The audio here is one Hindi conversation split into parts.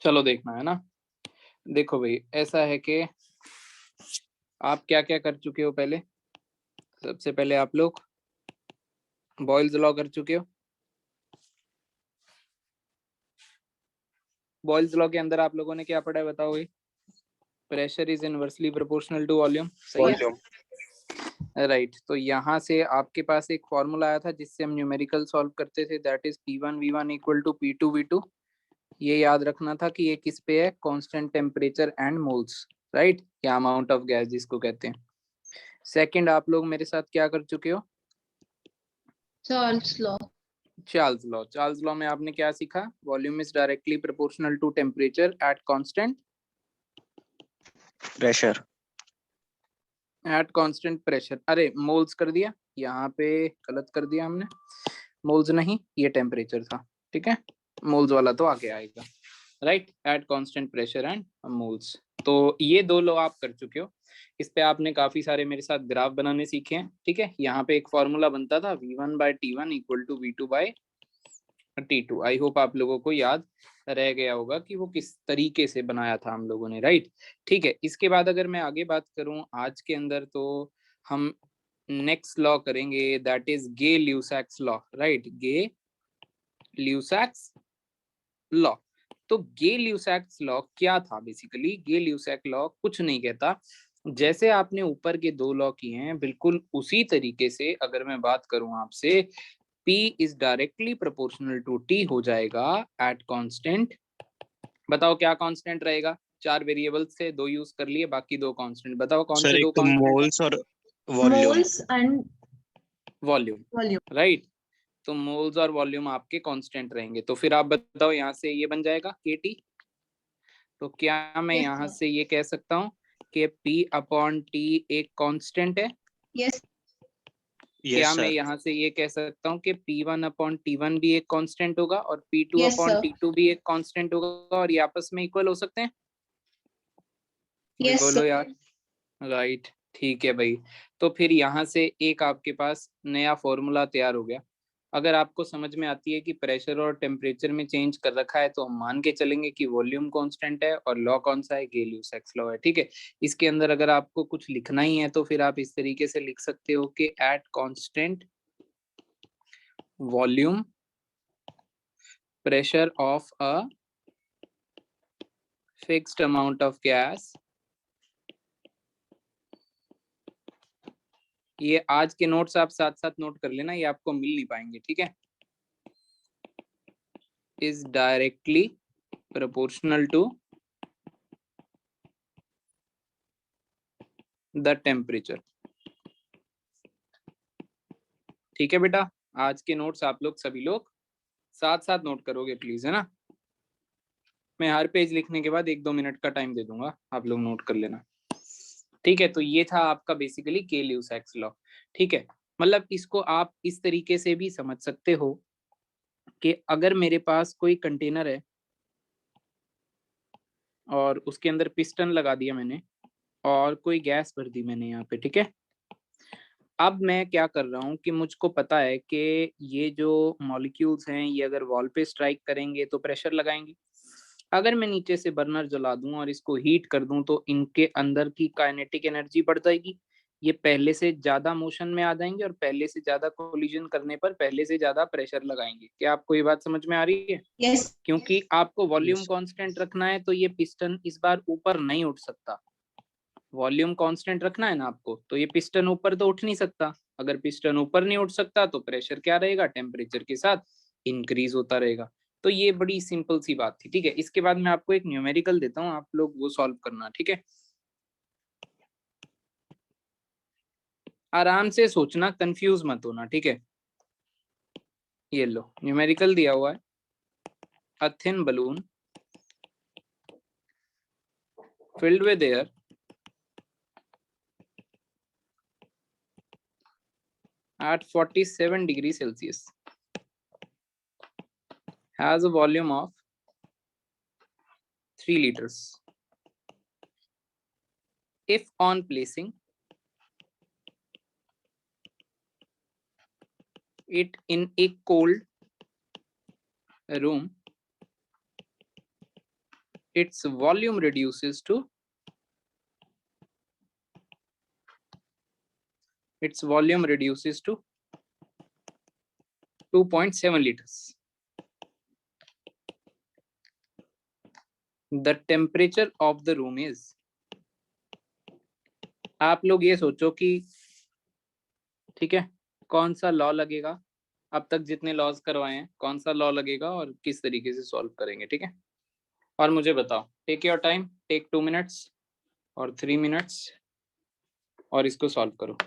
चलो देखना है ना। देखो भाई, ऐसा है कि आप क्या क्या कर चुके हो पहले। सबसे पहले आप लोग बॉयल्स लॉ कर चुके हो। बॉयल्स लॉ के अंदर आप लोगों ने क्या पढ़ा है बताओ भाई। Pressure is inversely proportional to volume, सही है। वॉल्यूम। राइट, तो यहाँ से आपके पास एक फॉर्मूला आया था जिससे हम न्यूमेरिकल सॉल्व करते थे, that is P1V1 equal to P2V2। ये याद रखना था कि ये किस पे है, constant temperature and moles, right, या अमाउंट ऑफ गैस जिसको कहते हैं। सेकंड, आप लोग मेरे साथ क्या कर चुके हो, Charles law. Charles law. Charles law में आपने क्या सीखा, volume is directly proportional to temperature at constant pressure. At constant pressure. अरे मोल्स कर दिया, यहाँ पे गलत कर दिया हमने, मोल्स नहीं, ये टेम्परेचर था, ठीक है। मोल्स वाला तो आगे आएगा, right, eight constant pressure and moles. तो ये दो लॉ आप कर चुके हो। इस पे आपने काफी सारे मेरे साथ ग्राफ बनाने सीखे हैं, ठीक है। यहाँ पे एक फॉर्मूला बनता था V1/T1 equal to V2/T2। I hope आप लोगों को याद रह गया होगा कि वो किस तरीके से बनाया था हम लोगों ने, राइट। ठीक है, इसके बाद अगर मैं आगे बात करूं आज के अंदर, तो हम नेक्स्ट लॉ करेंगे, that is Gay Lussac's law, right, Gay Lussac's law. तो गे ल्यूसैक्स लॉ क्या था बेसिकली। गे ल्यूसैक लॉ कुछ नहीं कहता, जैसे आपने ऊपर के दो लॉ किए हैं बिल्कुल उसी तरीके से अगर मैं बात करूं आपसे, P is directly proportional to T हो जाएगा एट कांस्टेंट। बताओ क्या कांस्टेंट रहेगा, चार वेरिएबल से दो यूज कर लिए, बाकी दो कांस्टेंट, बताओ कौन सर से एक दो तो कांस्टेंट। मोल्स और volume. Moles and volume, volume. Right. तो मोल्स और वॉल्यूम आपके कांस्टेंट रहेंगे, तो फिर आप बताओ यहाँ से ये बन जाएगा KT। तो क्या मैं यस यहाँ सर। से ये कह सकता हूँ कि P/T एक कांस्टेंट है। यस। क्या यस मैं सर। यहाँ से ये कह सकता हूँ कि P1/T1 भी एक कांस्टेंट होगा और यस सर। P2/T2 भी एक कांस्टेंट होगा, और ये आपस में इक्वल हो सकते हैं। भाई यस बोलो सर। यार, राइट, ठीक है भाई। तो फिर यहाँ से एक आपके पास नया फॉर्मूला तैयार हो गया। अगर आपको समझ में आती है कि प्रेशर और टेम्परेचर में चेंज कर रखा है, तो हम मान के चलेंगे कि वॉल्यूम कांस्टेंट है और लॉ कौन सा है, गे-ल्यूसैक्स लॉ है, ठीक है। इसके अंदर अगर आपको कुछ लिखना ही है तो फिर आप इस तरीके से लिख सकते हो कि at constant volume pressure of a fixed amount of gas। ये आज के नोट्स आप साथ साथ नोट कर लेना, ये आपको मिल नहीं पाएंगे, ठीक है। Is directly proportional to the temperature, ठीक है बेटा। आज के नोट्स आप लोग सभी लोग साथ साथ नोट करोगे प्लीज, है ना। मैं हर पेज लिखने के बाद 1-2 मिनट का टाइम दे दूंगा, आप लोग नोट कर लेना, ठीक है। तो ये था आपका बेसिकली गे-ल्यूसैक्स लॉ, ठीक है। मतलब इसको आप इस तरीके से भी समझ सकते हो कि अगर मेरे पास कोई कंटेनर है और उसके अंदर पिस्टन लगा दिया मैंने और कोई गैस भर दी मैंने यहाँ पे, ठीक है। अब मैं क्या कर रहा हूँ कि मुझको पता है कि ये जो मॉलिक्यूल्स हैं ये अगर वॉल पे स्ट्राइक करेंगे तो प्रेशर लगाएंगे। अगर मैं नीचे से बर्नर जला दूं और इसको हीट कर दूं तो इनके अंदर की काइनेटिक एनर्जी बढ़ जाएगी, ये पहले से ज्यादा मोशन में आ जाएंगे और पहले से ज्यादा कोलिजन करने पर पहले से ज्यादा प्रेशर लगाएंगे। क्या आपको ये बात समझ में आ रही है। यस। क्योंकि आपको वॉल्यूम यस। कांस्टेंट रखना है तो ये पिस्टन इस बार ऊपर नहीं उठ सकता। वॉल्यूम कांस्टेंट रखना है ना आपको, तो ये पिस्टन ऊपर तो उठ नहीं सकता। अगर पिस्टन ऊपर नहीं उठ सकता तो प्रेशर क्या रहेगा, टेम्परेचर के साथ इंक्रीज होता रहेगा। तो ये बड़ी सिंपल सी बात थी, ठीक है। इसके बाद मैं आपको एक न्यूमेरिकल देता हूँ, आप लोग वो सॉल्व करना, ठीक है। आराम से सोचना, कंफ्यूज मत होना, ठीक है। ये लो न्यूमेरिकल दिया हुआ है, a thin balloon filled with air at 47 degrees Celsius has a volume of 3 liters. If on placing it in a cold room its volume reduces to 2.7 liters. The temperature of the room is, आप लोग ये सोचो कि ठीक है कौन सा लॉ लगेगा, अब तक जितने लॉज करवाए हैं कौन सा लॉ लगेगा और किस तरीके से सॉल्व करेंगे, ठीक है। और मुझे बताओ, take your time, take 2 minutes और 3 मिनट्स और इसको सॉल्व करो।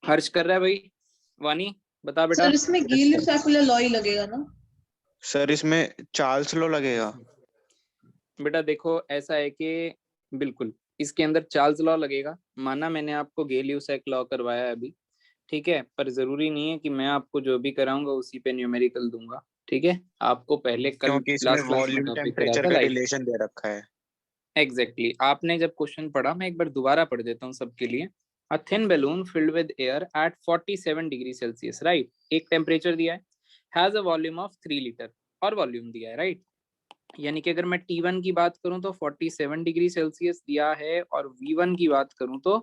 हर्ष कर रहा है भाई, वानी बता बेटा। सर इसमें गीली सर्कुलर लॉ ही लगेगा ना? सर इसमें चार्ल्स लॉ लगेगा। बेटा देखो ऐसा है कि बिल्कुल इसके अंदर चार्ल्स लॉ लगेगा, माना मैंने आपको गेल-यूसेक लॉ करवाया है अभी, ठीक है, पर जरूरी नहीं है कि मैं आपको जो भी कराऊंगा उसी पे न्यूमेरिकल दूंगा, ठीक है। आपको पहले कल क्योंकि इसमें लास्ट क्लास में वॉल्यूम टॉपिक कराया टेम्परेचर था, का राइट। रिलेशन दे रखा है। एग्जैक्टली आपने जब क्वेश्चन पढ़ा, मैं एक बार दोबारा पढ़ देता हूँ सबके लिए। A thin balloon filled with air at 47 degree Celsius, right, एक टेम्परेचर दिया है, has a volume of 3 litre और वॉल्यूम दिया है, राइट। यानी कि अगर मैं T1 की बात करूं तो 47 डिग्री सेल्सियस दिया है और V1 की बात करूं तो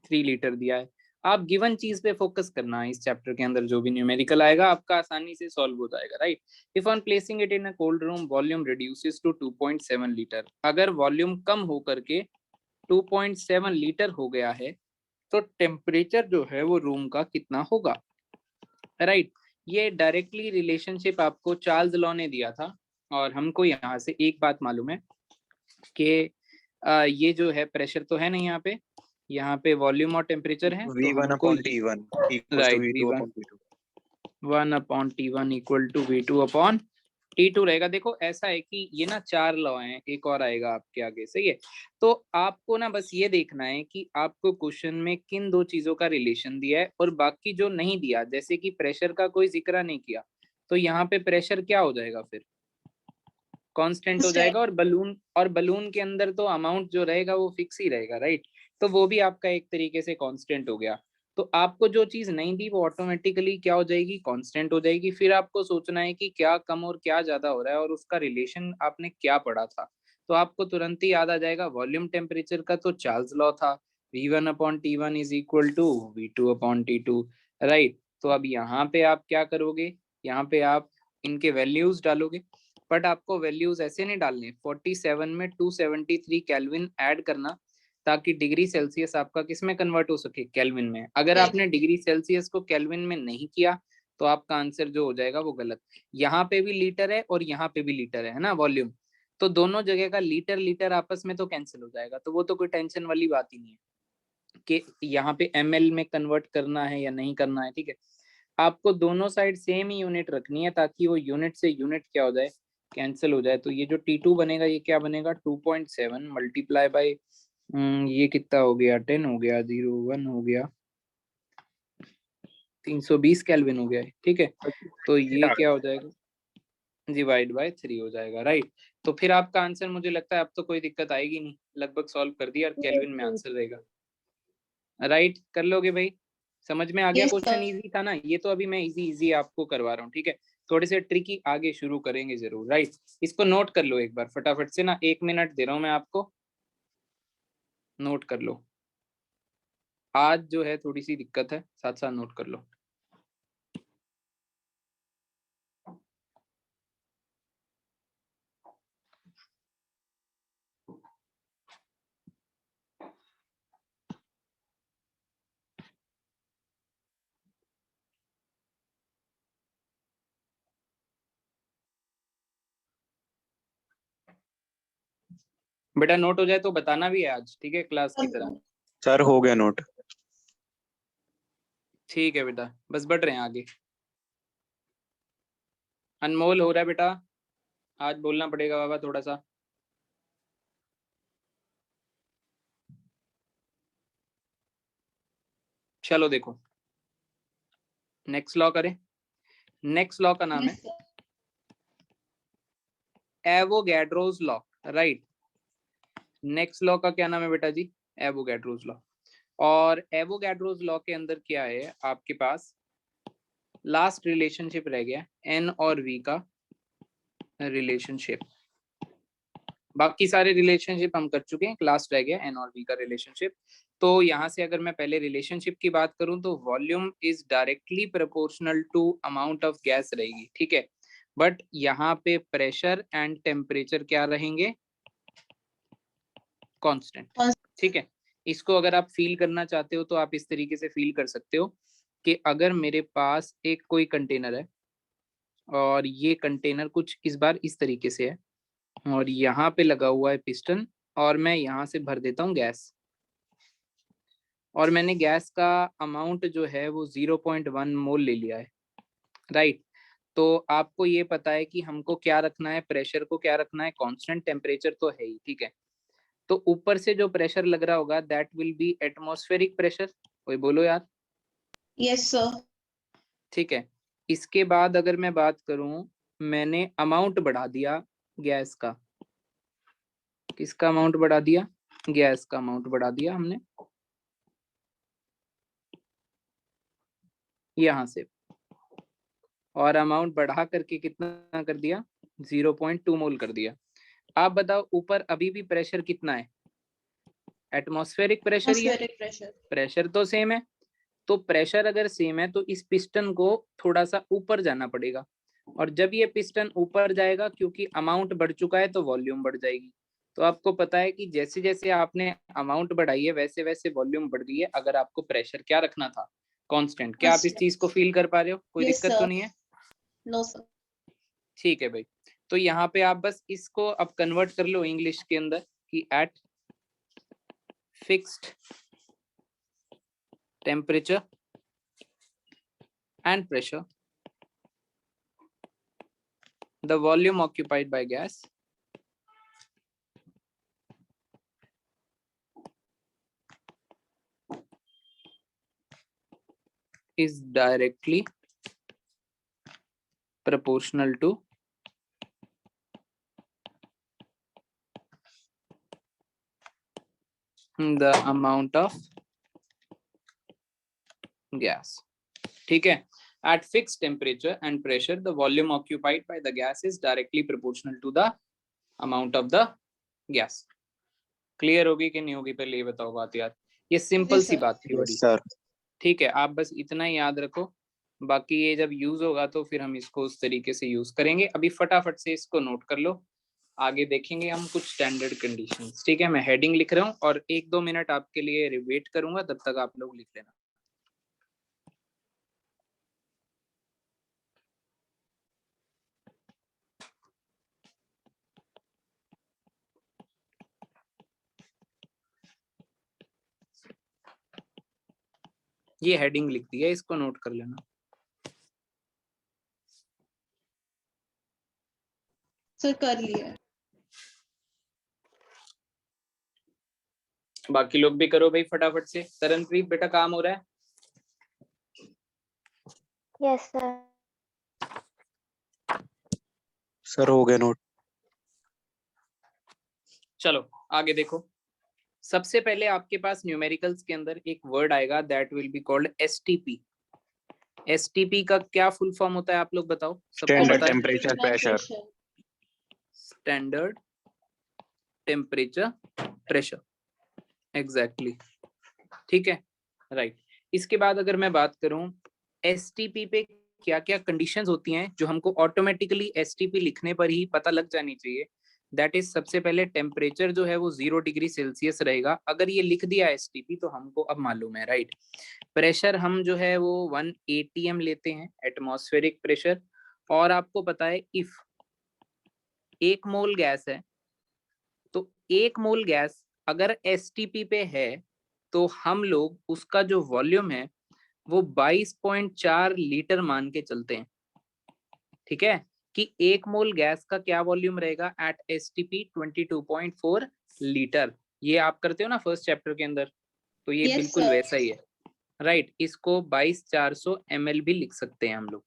3 लीटर दिया है। आप गिवन चीज पे फोकस करना है, इस चैप्टर के अंदर जो भी न्यूमेरिकल आएगा आपका आसानी से सॉल्व हो जाएगा, right. If on placing it in a cold room volume reduces to 2.7 litre, अगर वॉल्यूम कम होकर के 2.7 लीटर हो गया है तो टेम्परेचर जो है वो रूम का कितना होगा, राइट। ये डायरेक्टली रिलेशनशिप आपको चार्ल्स लॉ ने दिया था और हमको यहाँ से एक बात मालूम है कि ये जो है प्रेशर तो है नहीं, यहाँ पे वॉल्यूम और टेम्परेचर है, तो V1 हमको upon T1 equals to right V2 upon T2। 1/T1 equal to V2/T2 रहेगा। देखो ऐसा है कि ये ना 4 लॉ हैं, एक और आएगा आपके आगे, सही है। तो आपको ना बस ये देखना है कि आपको क्वेश्चन में किन 2 चीजों का रिलेशन दिया है और बाकी जो नहीं दिया, जैसे कि प्रेशर का कोई जिक्र नहीं किया, तो यहाँ पे प्रेशर क्या हो जाएगा, फिर कांस्टेंट हो जाएगा, और बलून के अंदर तो अमाउंट जो रहेगा वो फिक्स ही रहेगा, राइट। तो वो भी आपका एक तरीके से कांस्टेंट हो गया। तो आपको जो चीज नहीं दी वो ऑटोमेटिकली क्या हो जाएगी, कांस्टेंट हो जाएगी। फिर आपको सोचना है कि क्या कम और क्या ज्यादा हो रहा है और उसका रिलेशन आपने क्या पढ़ा था, तो आपको तुरंत ही याद आ जाएगा। वॉल्यूम टेम्परेचर का तो चार्ल्स लॉ था, V1/T1 is equal to V2/T2, right. तो अब यहाँ पे आप क्या करोगे, यहाँ पे आप इनके वैल्यूज डालोगे, बट आपको वैल्यूज ऐसे नहीं डालने, 47 में 273 केल्विन ऐड करना, ताकि डिग्री सेल्सियस आपका किस में कन्वर्ट हो सके, केल्विन में। अगर आपने डिग्री सेल्सियस को केल्विन में नहीं किया तो आपका आंसर जो हो जाएगा वो गलत। यहाँ पे भी लीटर है और यहाँ पे भी लीटर है ना वॉल्यूम, तो दोनों जगह का लीटर लीटर आपस में तो कैंसिल हो जाएगा, तो वो तो कोई टेंशन वाली बात ही नहीं है कि यहाँ पे ml में कन्वर्ट करना है या नहीं करना है, ठीक है। आपको दोनों साइड सेम ही यूनिट रखनी है ताकि वो यूनिट से यूनिट क्या हो जाए, कैंसिल हो जाए। तो ये जो T2 बनेगा ये क्या बनेगा, 2.7 मल्टीप्लाई बाई ये कितना हो गया, 10 हो गया, 0 1 हो गया, 320 केल्विन हो गया है, ठीक है। तो ये क्या हो जाएगा, डिवाइड बाय 3 हो जाएगा, राइट। तो फिर आपका आंसर मुझे लगता है अब तो कोई दिक्कत आएगी नहीं, लगभग सॉल्व कर दिया और केल्विन में आंसर रहेगा, राइट। कर लोगे भाई, समझ में आ गया, यस क्वेश्चन सर। इजी था ना, ये तो अभी मैं इजी इजी आपको करवा रहा हूँ, ठीक है। थोड़े से ट्रिकी आगे शुरू करेंगे जरूर, राइट। इसको नोट कर लो एक बार फटाफट से ना, 1 मिनट दे रहा हूँ मैं आपको, नोट कर लो। आज जो है थोड़ी सी दिक्कत है, साथ साथ नोट कर लो। बेटा नोट हो जाए तो बताना भी है आज, ठीक है, क्लास की तरह। सर हो गया नोट। ठीक है बेटा, बस बढ़ रहे हैं आगे। अनमोल हो रहा है बेटा, आज बोलना पड़ेगा बाबा थोड़ा सा। चलो देखो, नेक्स्ट लॉ करें। नेक्स्ट लॉ का नाम है Yes, sir. Avogadro's law, right. Next law का क्या नाम है बेटा जी? Avogadro's law. और एवोगैड्रोस लॉ के अंदर क्या है आपके पास, लास्ट रिलेशनशिप रह गया एन और वी का रिलेशनशिप। बाकी सारे रिलेशनशिप हम कर चुके हैं, लास्ट रह गया एन और वी का रिलेशनशिप। तो यहाँ से अगर मैं पहले रिलेशनशिप की बात करूं तो volume is directly proportional to amount of gas रहेगी, ठीक है। बट यहाँ पे प्रेशर एंड टेम्परेचर क्या रहेंगे? कांस्टेंट, ठीक है। इसको अगर आप फील करना चाहते हो तो आप इस तरीके से फील कर सकते हो कि अगर मेरे पास एक कोई कंटेनर है और ये कंटेनर कुछ इस बार इस तरीके से है और यहाँ पे लगा हुआ है पिस्टन और मैं यहाँ से भर देता हूँ गैस, और मैंने गैस का अमाउंट जो है वो 0.1 मोल ले लिया है, राइट। तो आपको ये पता है कि हमको क्या रखना है, प्रेशर को क्या रखना है, कांस्टेंट, टेम्परेचर तो है ही, ठीक है। तो ऊपर से जो प्रेशर लग रहा होगा that will B atmospheric pressure, कोई बोलो यार। Yes, sir. ठीक है। इसके बाद अगर मैं बात करूं, मैंने अमाउंट बढ़ा दिया गैस का। किसका अमाउंट बढ़ा दिया? गैस का अमाउंट बढ़ा दिया हमने यहां से, और अमाउंट बढ़ा करके कितना कर दिया? 0.2 मोल कर दिया। आप बताओ ऊपर अभी भी प्रेशर कितना है? एटमॉस्फेरिक प्रेशर ही है, Atmospheric pressure. प्रेशर तो सेम है। तो प्रेशर अगर सेम है तो इस पिस्टन को थोड़ा सा ऊपर जाना पड़ेगा, और जब ये पिस्टन ऊपर जाएगा क्योंकि अमाउंट बढ़ चुका है तो वॉल्यूम बढ़ जाएगी। तो आपको पता है कि जैसे जैसे आपने अमाउंट बढ़ाई है वैसे वैसे वॉल्यूम बढ़ गई है, अगर आपको प्रेशर क्या रखना था? कांस्टेंट। क्या आप इस चीज को फील कर पा रहे हो? कोई Yes, दिक्कत तो sir. नहीं है? No, sir. ठीक है भाई। तो यहाँ पे आप बस इसको अब कन्वर्ट कर लो इंग्लिश के अंदर कि at fixed temperature and pressure, the volume occupied by gas is directly proportional to the amount of gas, ठीक है। At fixed temperature and pressure, the volume occupied by the gas is directly proportional to the amount of the gas. Clear होगी कि नहीं होगी? पहले ये बताओ बात यार, ये सिंपल Yes, सी sir. बात थी बड़ी, यस सर। ठीक है। आप बस इतना ही याद रखो, बाकी ये जब यूज होगा तो फिर हम इसको उस तरीके से यूज करेंगे। अभी फटाफट से इसको नोट कर लो, आगे देखेंगे हम कुछ स्टैंडर्ड कंडीशंस, ठीक है। मैं हेडिंग लिख रहा हूँ और 1-2 मिनट आपके लिए वेट करूंगा, तब तक आप लोग लिख लेना। ये हेडिंग लिख दी है, इसको नोट कर लेना। Sir, कर लिया है. बाकी लोग भी करो भाई फटाफट से। तरनप्रीत बेटा काम हो रहा है? Yes sir. सर हो गया नोट। चलो आगे देखो। सबसे पहले आपके पास न्यूमेरिकल्स के अंदर एक वर्ड आएगा that will be called STP. STP का क्या फुल फॉर्म होता है आप लोग बताओ? सबको स्टैंडर्ड पता है? Temperature pressure. Standard temperature pressure, exactly, ठीक है, राइट। इसके बाद अगर मैं बात करूं एसटीपी पे क्या क्या कंडीशंस होती हैं जो हमको ऑटोमेटिकली एसटीपी लिखने पर ही पता लग जानी चाहिए। दैट इज, सबसे पहले टेम्परेचर जो है वो 0 डिग्री सेल्सियस रहेगा। अगर ये लिख दिया एसटीपी तो हमको अब मालूम है, राइट। प्रेशर हम जो है वो 1 atm लेते हैं, एटमॉस्फेरिक प्रेशर। और आपको पता है इफ 1 मोल गैस है तो 1 मोल गैस अगर एसटीपी पे है तो हम लोग उसका जो वॉल्यूम है वो 22.4 लीटर मान के चलते हैं, ठीक है, कि 1 मोल गैस का क्या वॉल्यूम रहेगा एट एसटीपी 22.4 लीटर। ये आप करते हो ना फर्स्ट चैप्टर के अंदर, तो ये Yes, बिल्कुल sir. वैसा ही है, राइट। इसको 22,400 ml भी लिख सकते हैं हम लोग,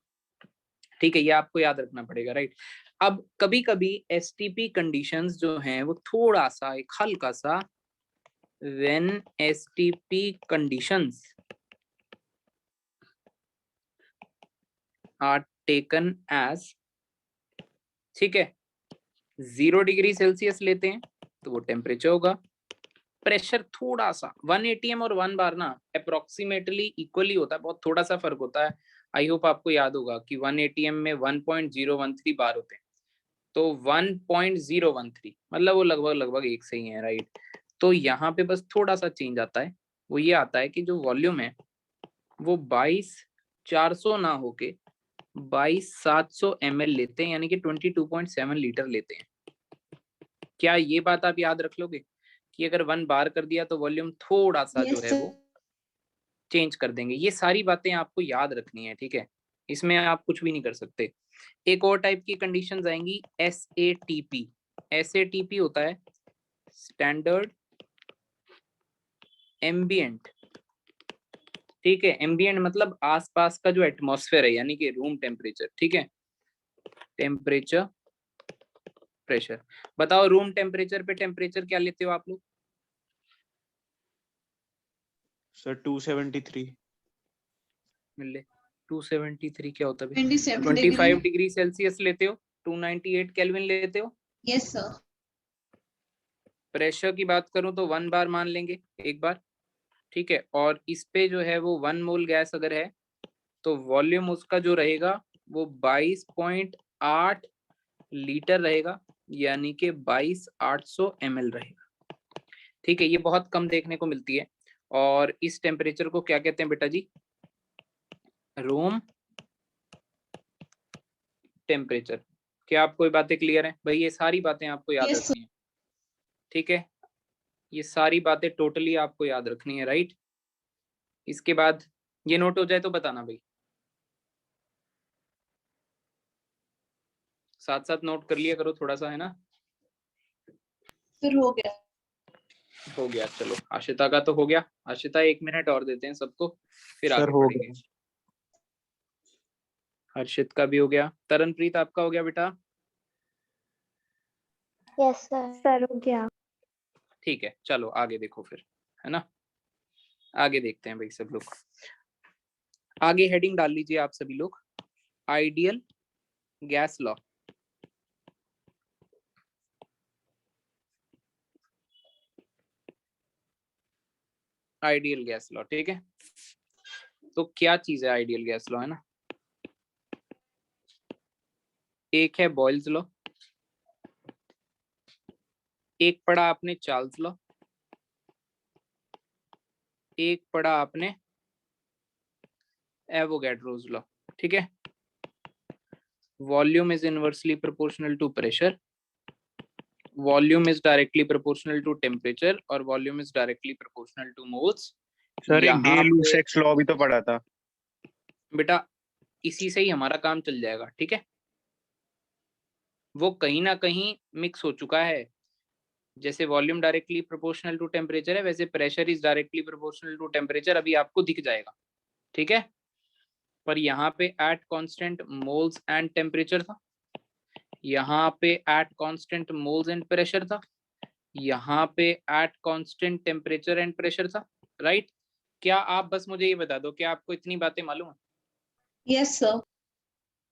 ठीक है, ये आपको याद रखना पड़ेगा, राइट। अब कभी कभी एसटीपी कंडीशंस जो हैं वो थोड़ा सा एक हल्का सा, when STP conditions are taken as, ठीक है, 0 डिग्री सेल्सियस लेते हैं तो वो टेम्परेचर होगा। प्रेशर थोड़ा सा 1 atm और 1 बार ना अप्रोक्सीमेटली इक्वली होता है, बहुत थोड़ा सा फर्क होता है। आई होप आपको याद होगा कि 1 atm में 1.013 बार होते हैं, तो 1.013 मतलब वो लगभग लगभग एक से ही है, राइट। तो यहाँ पे बस थोड़ा सा चेंज आता है, वो ये आता है कि जो वॉल्यूम है वो 22,400 ना होके 22,700 ml लेते हैं, यानी कि 22.7 लीटर लेते हैं। क्या ये बात आप याद रख लोगे कि अगर 1 बार कर दिया तो वॉल्यूम थोड़ा सा जो Yes, है sir. वो चेंज कर देंगे। ये सारी बातें आपको याद रखनी है, ठीक है, इसमें आप कुछ भी नहीं कर सकते। एक और टाइप की कंडीशंस आएंगी, SATP। SATP होता है स्टैंडर्ड एम्बिएंट, ठीक है, एम्बिएंट मतलब आसपास का जो एटमॉस्फेयर है, यानी कि रूम टेम्परेचर, ठीक है, टेम्परेचर प्रेशर। बताओ रूम टेम्परेचर पे टेम्परेचर क्या लेते हो आप लोग? सर 273। मिल ले 273 क्या होता है? 27 25 degree. डिग्री सेल्सियस लेते हो, 298 केल्विन लेते हो। Yes, sir. प्रेशर की बात करूं तो 1 बार मान लेंगे एक बार, ठीक है, और इस पे जो है वो 1 मोल गैस अगर है तो वॉल्यूम उसका जो रहेगा वो 22.8 लीटर रहेगा, यानी कि 22,800 ml रहेगा, ठीक है। ये बहुत कम देखने को मिलती है, और इस टेम्परेचर को क्या कहते हैं बेटा जी? Room temperature. क्या आपको ये बातें क्लियर है भाई? ये सारी बातें आपको याद Yes, sir. रखनी है, ठीक है, ये सारी बातें टोटली आपको याद रखनी है, राइट। इसके बाद ये नोट हो जाए तो बताना भाई, साथ साथ नोट कर लिया करो थोड़ा सा, है ना। फिर हो गया. हो गया, चलो आशिता का तो हो गया। आशिता 1 मिनट और देते हैं सबको, फिर सर आगे हो बढ़ेंगे। गया। हर्षित का भी हो गया। तरनप्रीत आपका हो गया बेटा? यस सर हो गया। ठीक है, चलो आगे देखो फिर, है ना, आगे देखते हैं भाई सब लोग। आगे हेडिंग डाल लीजिए आप सभी लोग, ideal gas law. Ideal gas law, ठीक है। तो क्या चीज है आइडियल गैस लॉ, है ना। एक है बॉयल्स लॉ, एक पढ़ा आपने चार्ल्स लॉ, एक पढ़ा आपने एवोगैड्रोस लॉ, ठीक है। Volume is inversely proportional to pressure, volume is directly proportional to temperature, और volume is directly proportional to moles. Sir एक यहाँ डे-लुसेक्स लॉ भी तो पढ़ा था। बेटा इसी से ही हमारा काम चल जाएगा, ठीक है। वो कहीं ना कहीं मिक्स हो चुका है, जैसे volume directly proportional to temperature है, वैसे pressure is directly proportional to temperature, अभी आपको दिख जाएगा, ठीक है। पर यहाँ पे at constant moles and temperature था, यहाँ पे at constant moles and pressure था, यहाँ पे at constant temperature and pressure था, राइट। क्या आप बस मुझे ये बता दो, क्या आपको इतनी बातें मालूम है? Yes, sir.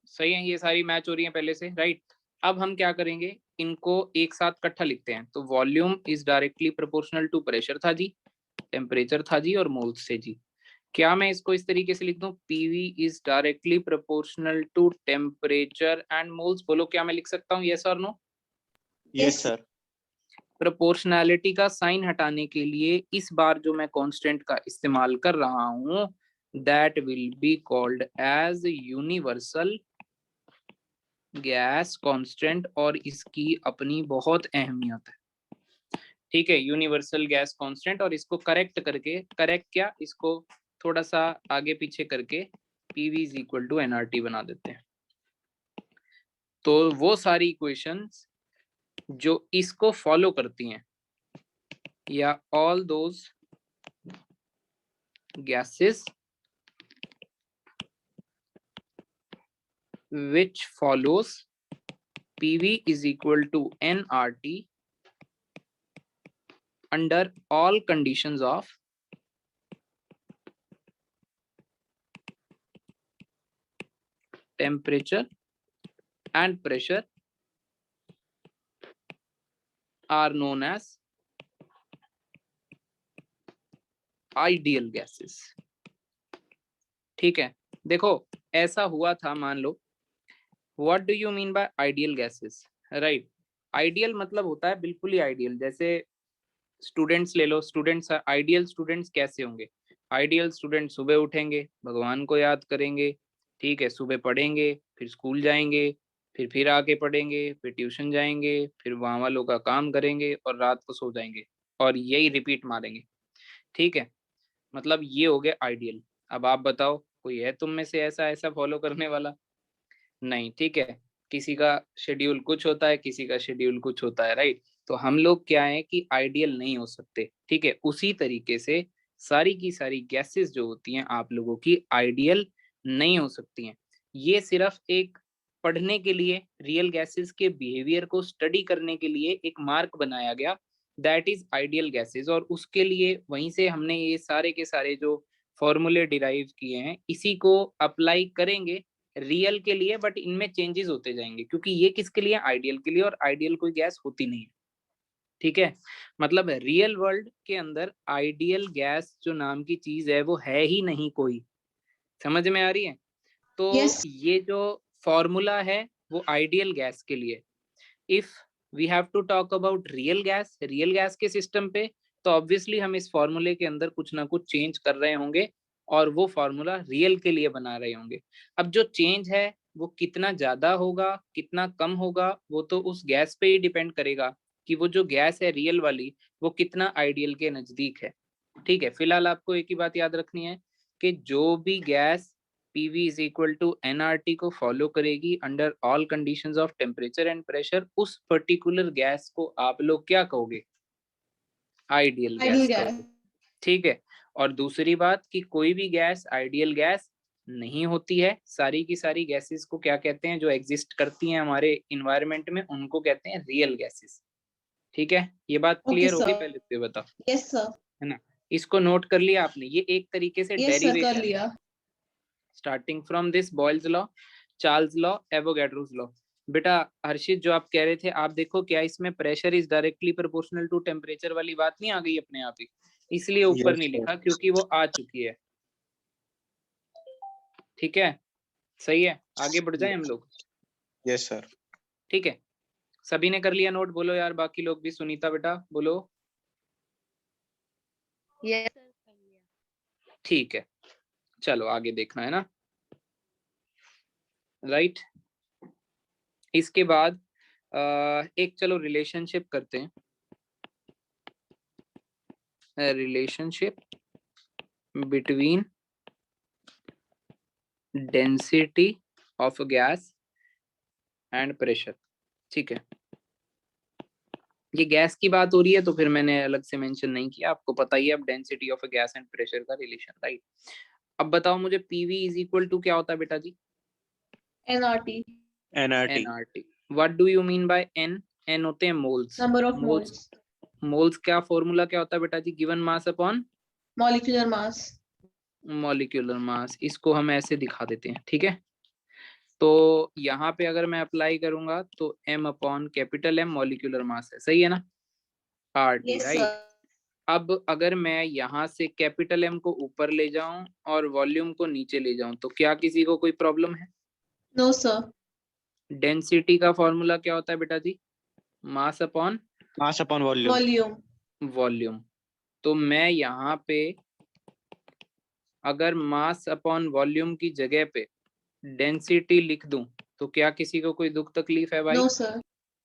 सही है, ये सारी मैच हो रही है पहले से, राइट। अब हम क्या करेंगे, इनको एक साथ इकट्ठा लिखते हैं। तो volume is directly proportional to pressure था जी, टेम्परेचर था जी, और मोल्स से जी। क्या मैं इसको इस तरीके से लिख दूं, PV is directly proportional to temperature and moles? बोलो क्या मैं लिख सकता हूँ, यस और नो? Yes sir. प्रोपोर्शनैलिटी का साइन हटाने के लिए इस बार जो मैं कांस्टेंट का इस्तेमाल कर रहा हूं, that will be called as universal gas constant, और इसकी अपनी बहुत अहमियत है, ठीक है, यूनिवर्सल गैस कांस्टेंट, और इसको करेक्ट करके, करेक्ट क्या, इसको थोड़ा सा आगे पीछे करके PV is equal to nRT बना देते हैं। तो वो सारी इक्वेशंस जो इसको फॉलो करती हैं, या all those gases which follows PV is equal to nRT under all conditions of temperature and pressure are known as ideal gases। ठीक है, देखो ऐसा हुआ था, मान लो, what do you mean by ideal gases, right. Ideal मतलब होता है बिल्कुल ही आइडियल, जैसे स्टूडेंट्स ले लो, स्टूडेंट्स, आइडियल स्टूडेंट्स कैसे होंगे? आइडियल स्टूडेंट सुबह उठेंगे, भगवान को याद करेंगे, ठीक है, सुबह पढ़ेंगे, फिर स्कूल जाएंगे, फिर आके पढ़ेंगे, फिर ट्यूशन जाएंगे, फिर वहां वालों का काम करेंगे और रात को सो जाएंगे, और यही रिपीट मारेंगे। ठीक है, मतलब ये हो गया आइडियल। अब आप बताओ, कोई है तुम में से ऐसा फॉलो करने वाला? नहीं, ठीक है, किसी का शेड्यूल कुछ होता है, किसी का शेड्यूल कुछ होता है, राइट। तो हम लोग क्या है कि आइडियल नहीं हो सकते, ठीक है। उसी तरीके से सारी की सारी गैसेस जो होती हैं आप लोगों की आइडियल नहीं हो सकती हैं। ये सिर्फ एक पढ़ने के लिए, रियल गैसेस के बिहेवियर को स्टडी करने के लिए एक मार्क बनाया गया, दैट इज आइडियल गैसेस, और उसके लिए वहीं से हमने ये सारे के सारे जो फॉर्मूले डिराइव किए हैं, इसी को अप्लाई करेंगे रियल के लिए, बट इनमें चेंजेस होते जाएंगे, क्योंकि ये किसके लिए? आइडियल के लिए, और आइडियल कोई गैस होती नहीं है, ठीक है। मतलब रियल वर्ल्ड के अंदर आइडियल गैस जो नाम की चीज है वो है ही नहीं कोई, समझ में आ रही है? तो Yes. ये जो फॉर्मूला है वो आइडियल गैस के लिए। If we have to talk about real gas के सिस्टम पे, तो ऑब्वियसली हम इस फॉर्मूले के अंदर कुछ ना कुछ चेंज कर रहे होंगे, और वो फॉर्मूला रियल के लिए बना रहे होंगे। अब जो चेंज है वो कितना ज्यादा होगा, कितना कम होगा, वो तो उस गैस पे ही डिपेंड करेगा कि वो जो गैस है रियल वाली, वो कितना आइडियल के नजदीक है। ठीक है, फिलहाल आपको एक ही बात याद रखनी है कि जो भी gas PV is equal to nRT को फॉलो करेगी under all conditions of temperature and pressure, उस पर्टिकुलर गैस को आप लोग क्या कहोगे? Ideal Ideal gas gas. कहोगे, ठीक है। और दूसरी बात कि कोई भी गैस आइडियल गैस नहीं होती है, सारी की सारी गैसेस को क्या कहते हैं, जो एग्जिस्ट करती हैं हमारे इन्वायरमेंट में, उनको कहते हैं रियल गैसेस। ठीक है, ये बात Okay, क्लियर होगी? sir. पहले तो ये बताओ, Yes, sir. है ना। इसको नोट कर लिया आपने? ये एक तरीके से Yes, sir. कर डेरिवेशन, लिया. Starting from this Boyle's law, Charles law, Avogadro's law. बेटा हर्षित, जो आप कह रहे थे, आप देखो क्या इसमें pressure is directly proportional to temperature वाली बात नहीं आ गई अपने आप ही? इसलिए ऊपर Yes, नहीं sir. लिखा, क्योंकि वो आ चुकी है। ठीक है, सही है, आगे बढ़ जाए हम लोग। Yes, sir. ठीक है, सभी ने कर लिया नोट? बोलो यार, बाकी लोग भी। सुनीता बेटा बोलो। Yes, sir. कर लिया। ठीक है, चलो आगे देखना है ना, राइट। इसके बाद एक चलो रिलेशनशिप करते हैं, relationship between density of gas and pressure. ठीक है, ये गैस की बात हो रही है तो फिर मैंने अलग से मेंशन नहीं किया, आपको पता ही है अब density of gas and pressure का रिलेशन, राइट। अब बताओ मुझे, PV इज इक्वल टू क्या होता है बेटा जी? nRT. nRT. nRT। What do you mean by n? n होते हैं moles. Number of moles. Moles का फॉर्मूला क्या होता है बेटा जी? Given mass upon Molecular mass. Molecular mass. इसको हम ऐसे दिखा देते हैं, ठीक है। तो यहाँ पे अगर मैं अप्लाई करूंगा तो m upon capital M molecular mass है, सही है ना, RT, Yes, राइट। sir. अब अगर मैं यहाँ से कैपिटल M को ऊपर ले जाऊं और वॉल्यूम को नीचे ले जाऊं, तो क्या किसी को कोई प्रॉब्लम है? No, sir. डेंसिटी का फॉर्मूला क्या होता है बेटा जी? Mass upon Mass upon volume. Volume. Volume. तो मैं यहाँ पे अगर मास अपॉन वॉल्यूम की जगह पे डेंसिटी लिख दूं, तो क्या किसी को कोई दुख तकलीफ है भाई? No, sir.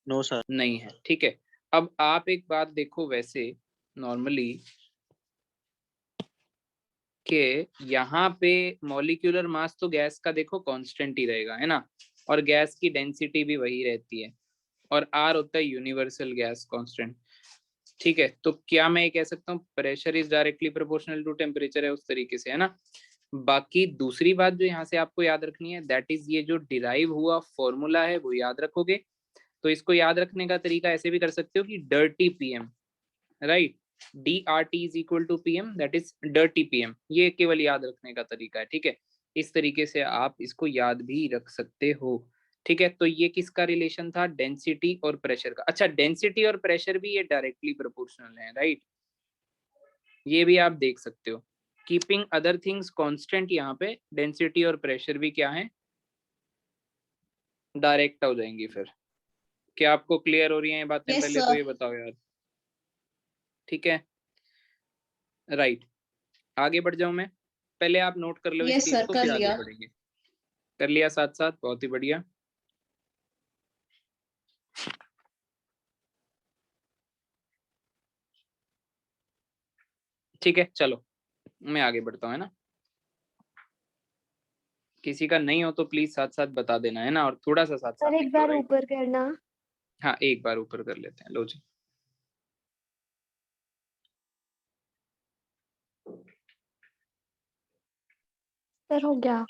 No, sir. नहीं है, ठीक है। अब आप एक बात देखो, वैसे नॉर्मली कि यहाँ पे मॉलिक्यूलर मास तो गैस का देखो कांस्टेंट ही रहेगा, है ना, और गैस की डेंसिटी भी वही रहती है, और आर होता है यूनिवर्सल गैस कांस्टेंट। ठीक है, तो क्या मैं ये कह सकता हूँ pressure is directly proportional to temperature है, उस तरीके से, है ना। बाकी दूसरी बात जो यहाँ से आपको याद रखनी है, दैट इज ये जो डिराइव हुआ फॉर्मूला है वो याद रखोगे। तो इसको याद रखने का तरीका ऐसे भी कर सकते हो कि dirty PM, right, DRT is equal to PM, that is dirty PM, ये केवल याद रखने का तरीका है। ठीक है, इस तरीके से आप इसको याद भी रख सकते हो। ठीक है, तो ये किसका रिलेशन था, डेंसिटी और प्रेशर का। अच्छा, डेंसिटी और प्रेशर भी ये डायरेक्टली प्रोपोर्शनल है, राइट, ये भी आप देख सकते हो। कीपिंग अदर थिंग्स कांस्टेंट, यहाँ पे डेंसिटी और प्रेशर भी क्या है, डायरेक्ट हो जाएंगी। फिर क्या आपको क्लियर हो रही हैं ये बातें? Yes, पहले sir. तो ये बताओ यार। ठीक है, राइट, आगे बढ़ जाऊं मैं? पहले आप नोट कर लो इस Yes, चीज sir. को, कर फिर आगे लिया. बढ़ेंगे। कर लिया साथ साथ, बहुत ही बढ़िया। ठीक है, चलो मैं आगे बढ़ता हूँ, है ना। किसी का नहीं हो तो प्लीज साथ साथ बता देना, है ना, और थोड़ा सा साथ साथ सर एक लिख लो, बार राइट। ऊपर करना। हाँ, एक बार ऊपर कर लेते हैं, लो जी। सर हो गया।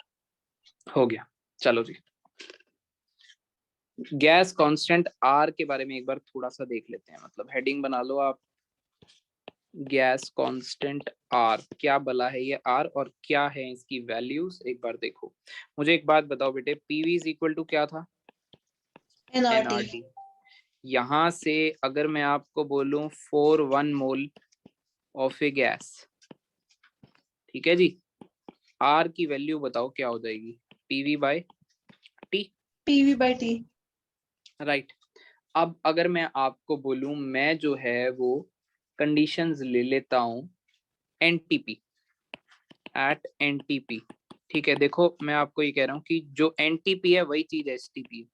हो गया, चलो जी। गैस कांस्टेंट आर के बारे में एक बार थोड़ा सा देख लेते हैं, मतलब हेडिंग बना लो आप, गैस कांस्टेंट आर, क्या बला है ये आर और क्या है इसकी वैल्यूज, एक बार देखो। मुझे एक बात बताओ बेटे, पीवी इज इक्वल टू क्या था, NRT. एनआरटी। यहां से अगर मैं आपको बोलूं 4 1 मोल ऑफ ए गैस, ठीक है जी, आर की वैल्यू बताओ क्या हो जाएगी, PV by T, PV by T. Right. अब अगर मैं आपको बोलूं, मैं जो है वो कंडीशंस ले लेता हूं एनटीपी, एट एनटीपी। ठीक है, देखो मैं आपको ये कह रहा हूँ कि जो एनटीपी है वही चीज एसटीपी है।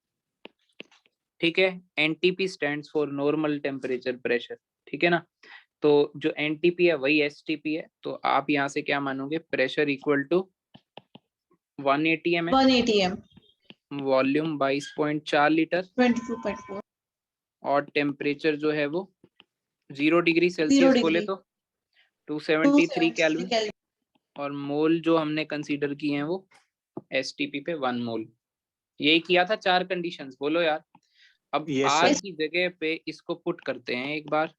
ठीक है, NTP stands for normal temperature pressure, ठीक है ना। तो जो एनटीपी है वही एसटीपी है, तो आप यहाँ से क्या मानोगे, प्रेशर इक्वल टू 1 ATM है, 1 ATM. Volume 22.4 litre, 22.4. और टेम्परेचर जो है वो 0 डिग्री 0 सेल्सियस बोले degree. तो 273 273 केल्विन, Kelvin. और मोल जो हमने कंसीडर किए हैं वो एसटीपी पे 1 मोल। यही किया था, 4 कंडीशंस, बोलो यार। अब Yes, आर sir. की जगह पे इसको पुट करते हैं एक बार।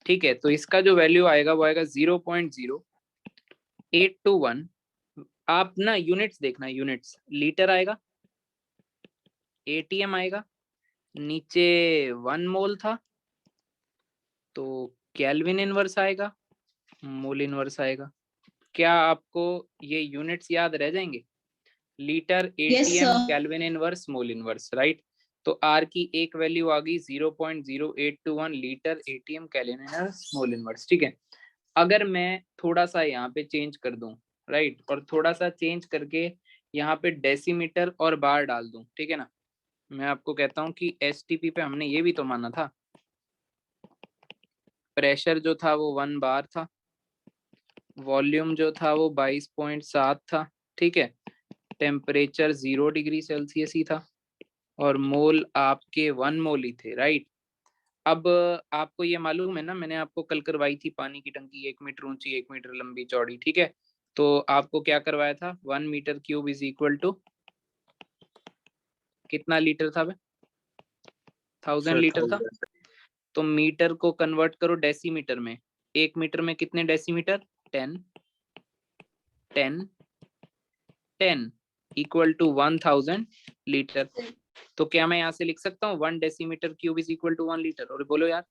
ठीक है, तो इसका जो वैल्यू आएगा वो आएगा 0.0821। आप ना यूनिट्स देखना, यूनिट्स लीटर आएगा, एटीएम आएगा, नीचे 1 मोल था तो केल्विन इनवर्स आएगा, मोल इनवर्स आएगा। क्या आपको ये यूनिट्स याद रह जाएंगे, litre, Yes, ATM, sir. Kelvin inverse, mole inverse, right. तो आर की एक वैल्यू आ गई 0.0821 litre, ATM, kelvin inverse, mole inverse. ठीक है, अगर मैं थोड़ा सा यहाँ पे चेंज कर दूं, राइट, और थोड़ा सा चेंज करके यहाँ पे डेसीमीटर और बार डाल दूं, ठीक है ना, मैं आपको कहता हूँ कि एसटीपी पे हमने ये भी तो माना था, प्रेशर जो था वो 1 बार था, वॉल्यूम जो था वो 22.7 था, ठीक है, टेम्परेचर 0 डिग्री सेल्सियस ही था, और मोल आपके 1 मोल ही थे, राइट। अब आपको ये मालूम है ना, मैंने आपको कल करवाई थी पानी की टंकी 1 मीटर ऊंची 1 मीटर लंबी चौड़ी, ठीक है। तो आपको क्या करवाया था, 1 metre cube is equal to कितना लीटर था, 1000 Sir, लीटर था। 1000. तो मीटर को कन्वर्ट करो डेसीमीटर में, 1 मीटर में कितने डेसीमीटर, 10, 10, 10 इक्वल टू 1000 लीटर। तो क्या मैं यहाँ से लिख सकता हूँ 1 decimetre cube is equal to 1 litre, और बोलो यार।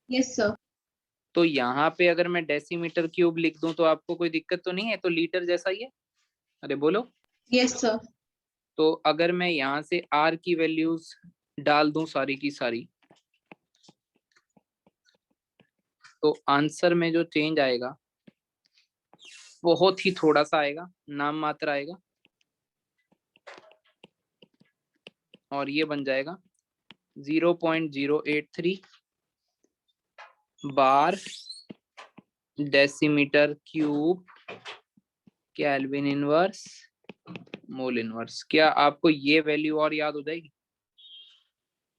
Yes, sir. तो यहाँ पे अगर मैं डेसीमीटर क्यूब लिख दूं तो आपको कोई दिक्कत तो नहीं है, तो लीटर जैसा ही है, अरे बोलो। Yes, sir. तो अगर मैं यहाँ से आर की वैल्यूज डाल दूं सारी की सारी, तो आंसर में जो चेंज आएगा बहुत ही थोड़ा सा आएगा, नाम मात्र आएगा, और ये बन जाएगा 0.083 bar decimetre cube kelvin inverse mole inverse. क्या आपको ये वैल्यू और याद हो जाएगी?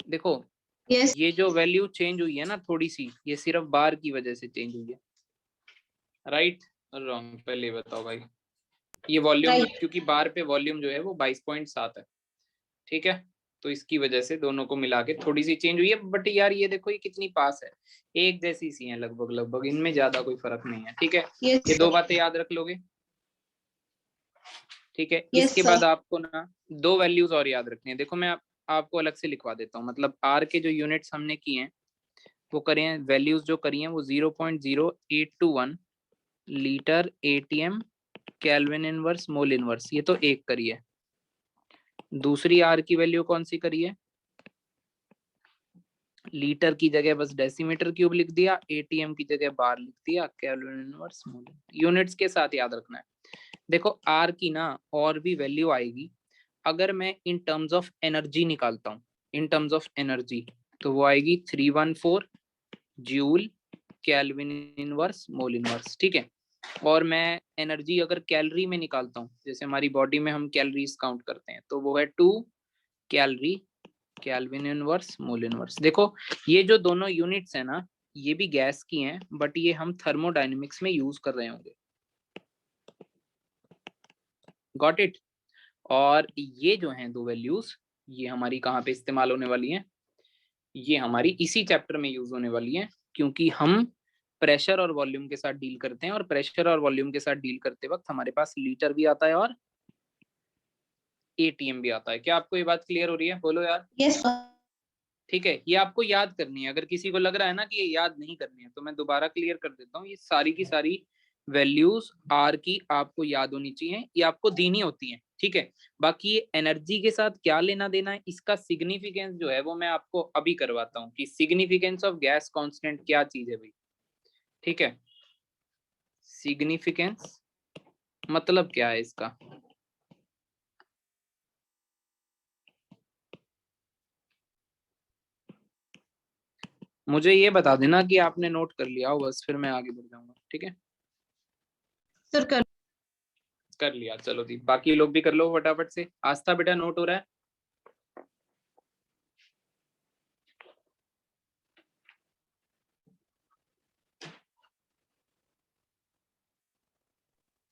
देखो Yes. ये जो वैल्यू चेंज हुई है ना थोड़ी सी, ये सिर्फ बार की वजह से चेंज हुई है। Right wrong? पहले बताओ भाई। ये वॉल्यूम Right. क्योंकि बार पे वॉल्यूम जो है वो 22.7 है, ठीक है, तो इसकी वजह से दोनों को मिला के थोड़ी सी चेंज हुई है। बट यार ये देखो ये कितनी पास है, एक जैसी सी है लगभग लगभग, इनमें ज्यादा कोई फर्क नहीं है। ठीक है, Yes, ये दो sir. बातें याद रख लोगे। ठीक है, Yes, इसके sir. बाद आपको ना दो वैल्यूज और याद रखनी है। देखो मैं आपको अलग से लिखवा देता हूँ। मतलब आर के जो यूनिट्स हमने किए हैं वो करे हैं, वैल्यूज जो करी हैं वो 0.0821 litre ATM kelvin inverse mole inverse, ये तो एक करी है। दूसरी आर की वैल्यू कौन सी करी है? लीटर की जगह बस डेसीमीटर क्यूब लिख दिया, एटीएम की जगह बार लिख दिया, केल्विन इनवर्स मोल। यूनिट्स के साथ याद रखना है। देखो आर की ना और भी वैल्यू आएगी अगर मैं इन टर्म्स ऑफ एनर्जी निकालता हूँ। इन टर्म्स ऑफ एनर्जी तो वो आएगी 314 joule kelvin inverse mole inverse. ठीक है, और मैं एनर्जी अगर कैलोरी में निकालता हूँ, जैसे हमारी बॉडी में हम कैलोरीज काउंट करते हैं, तो वो है 2 calorie kelvin inverse mole inverse. देखो ये जो दोनों यूनिट्स है ना ये भी गैस की हैं, बट ये हम थर्मोडायनेमिक्स में यूज कर रहे होंगे। Got it? और ये जो हैं दो वैल्यूज ये हमारी कहाँ पे इस्तेमाल होने वाली हैं? ये हमारी इसी चैप्टर में यूज होने वाली हैं, क्योंकि हम प्रेशर और वॉल्यूम के साथ डील करते हैं, और प्रेशर और वॉल्यूम के साथ डील करते वक्त हमारे पास लीटर भी आता है और एटीएम भी आता है। क्या आपको ये बात क्लियर हो रही है? बोलो यार। Yes, sir. ठीक है, ये आपको याद करनी है। अगर किसी को लग रहा है ना कि ये याद नहीं करनी है तो मैं दोबारा क्लियर कर देता हूँ। ये सारी की सारी वैल्यूज आर की आपको याद होनी चाहिए, ये आपको देनी होती हैं। ठीक है, बाकी ये एनर्जी के साथ क्या लेना देना है, इसका सिग्निफिकेंस जो है वो मैं आपको अभी करवाता हूँ कि सिग्निफिकेंस ऑफ गैस कांस्टेंट क्या चीज है भाई। ठीक है, सिग्निफिकेंस मतलब क्या है इसका? मुझे ये बता देना कि आपने नोट कर लिया हो, बस फिर मैं आगे बढ़ जाऊंगा। ठीक है, Sir, कर लिया, चलो जी बाकी लोग भी कर लो फटाफट से। आस्था बेटा नोट हो रहा है?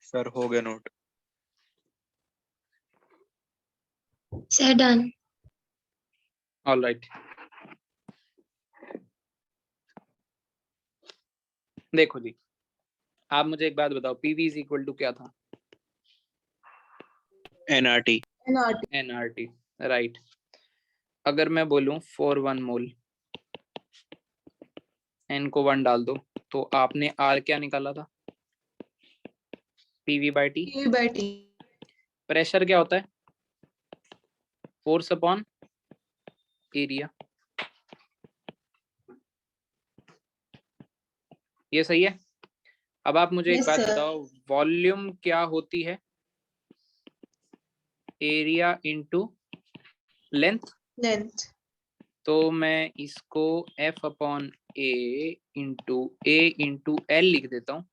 सर हो गया note. Sir, done. All right. देखो जी, आप मुझे एक बात बताओ, पीवी इज इक्वल टू क्या था? एनआरटी। NRT. NRT, right. अगर मैं बोलूं फॉर 1 मोल एन को 1 डाल दो, तो आपने आर क्या निकाला था? PV by T. PV by T. Pressure क्या होता है? Force upon area. ये सही है? अब आप मुझे एक Yes, बात sir. बताओ, वॉल्यूम क्या होती है? Area into length. Length. तो मैं इसको एफ अपॉन ए इंटू एल लिख देता हूँ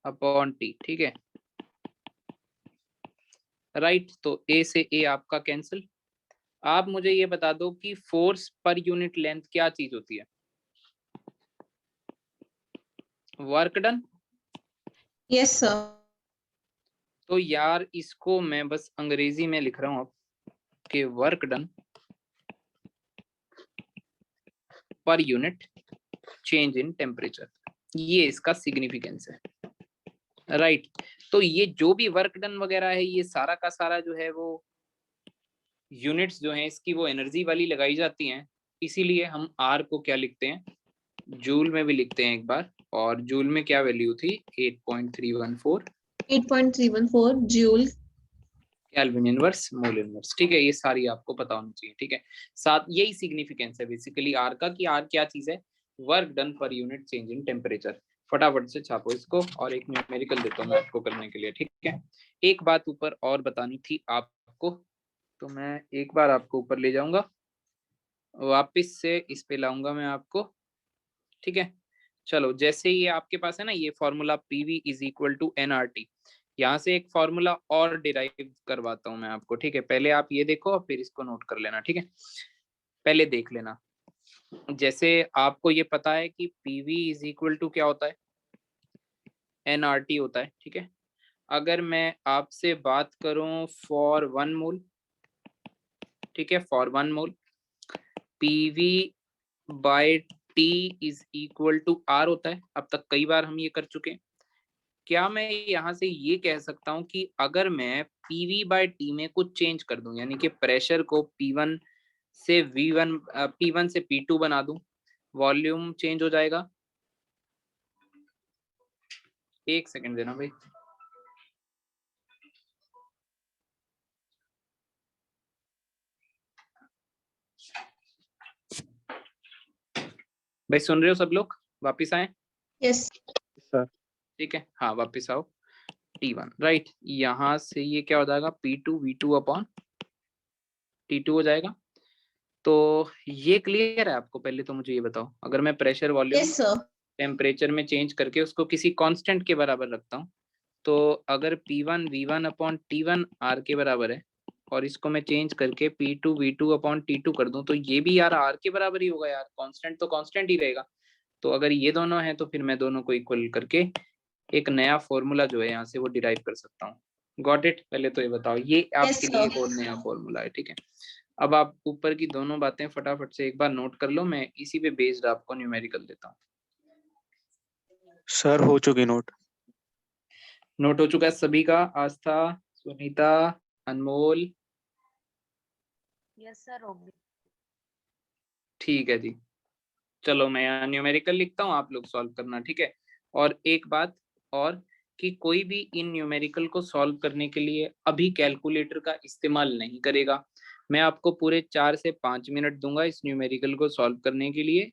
अपॉन टी। ठीक है, राइट। तो ए से ए आपका कैंसिल। आप मुझे ये बता दो कि फोर्स पर यूनिट लेंथ क्या चीज होती है? Work done. Yes, sir. तो यार इसको मैं बस अंग्रेजी में लिख रहा हूँ अब कि work done per unit change in temperature, ये इसका सिग्निफिकेंस है। राइट, तो ये जो भी वर्क डन वगैरह है ये सारा का सारा जो है वो यूनिट्स जो हैं इसकी वो एनर्जी वाली लगाई जाती हैं। इसीलिए हम आर को क्या लिखते हैं? जूल में भी लिखते हैं एक बार। और जूल में क्या वैल्यू थी? 8.314 8.314 joule. Kelvin inverse mole inverse. ठीक है, ये सारी आपको पता होनी चाहिए। ठीक है, साथ यही सिग्निफिकेंस है बेसिकली आर का, कि आर क्या चीज है? Work done per unit change in temperature. फटाफट से छापो इसको, और एक न्यूमेरिकल देता हूँ मैं आपको करने के लिए। ठीक है, एक बात ऊपर और बतानी थी आपको, तो मैं एक बार आपको ऊपर ले जाऊंगा, वापस से इस पे लाऊंगा मैं आपको, ठीक है। चलो, जैसे ये आपके पास है ना ये formula PV is equal to NRT, यहाँ से एक फॉर्मूला और डिराइव करवाता हूँ मैं आपको, ठीक है। पहले आप ये देखो और फिर इसको नोट कर लेना, ठीक है। पहले देख लेना, जैसे आपको ये पता है कि PV इज इक्वल टू क्या होता है, NRT होता है, ठीक है। अगर मैं आपसे बात करूं फॉर 1 मोल, ठीक है, for 1 mole PV by T is equal to R होता है। अब तक कई बार हम ये कर चुके हैं। क्या मैं यहाँ से ये कह सकता हूँ कि अगर मैं PV बाय T में कुछ चेंज कर दूं, यानी कि प्रेशर को P1 से V1, P1 से P2 बना दूं, वॉल्यूम चेंज हो जाएगा? एक सेकंड देना भाई। भाई सुन रहे हो सब लोग? वापिस आए? Yes. सर ठीक है, हाँ वापिस आओ। T1 राइट, यहाँ से ये क्या हो जाएगा, P2 V2 अपॉन T2 हो जाएगा। तो ये क्लियर है आपको? पहले तो मुझे ये बताओ, अगर मैं pressure volume Yes, sir. Temperature में चेंज करके उसको किसी कांस्टेंट के बराबर रखता हूँ, तो अगर P1 V1 upon T1 R के बराबर है और इसको मैं चेंज करके P2 V2 अपॉन T2 कर दूं, तो ये भी यार R के बराबर ही होगा यार, कांस्टेंट तो कांस्टेंट ही रहेगा। तो अगर ये दोनों है तो फिर मैं दोनों को इक्वल करके एक नया फॉर्मूला जो है यहाँ से वो डिराइव कर सकता हूँ। Got it? पहले तो ये बताओ, ये आपके लिए एक और नया फॉर्मूला है, ठीक है। अब आप ऊपर की दोनों बातें फटाफट से एक बार नोट कर लो, मैं इसी पे बेस्ड आपको न्यूमेरिकल देता हूँ। सर हो चुकी नोट। नोट हो चुका है सभी का? आस्था, सुनीता, अनमोल? यस सर हो गई। ठीक है जी, चलो मैं यहाँ न्यूमेरिकल लिखता हूँ, आप लोग सॉल्व करना, ठीक है। और एक बात और, कि कोई भी इन न्यूमेरिकल को सॉल्व करने के लिए अभी कैलकुलेटर का इस्तेमाल नहीं करेगा। मैं आपको पूरे 4 से 5 मिनट दूंगा इस न्यूमेरिकल को सॉल्व करने के लिए,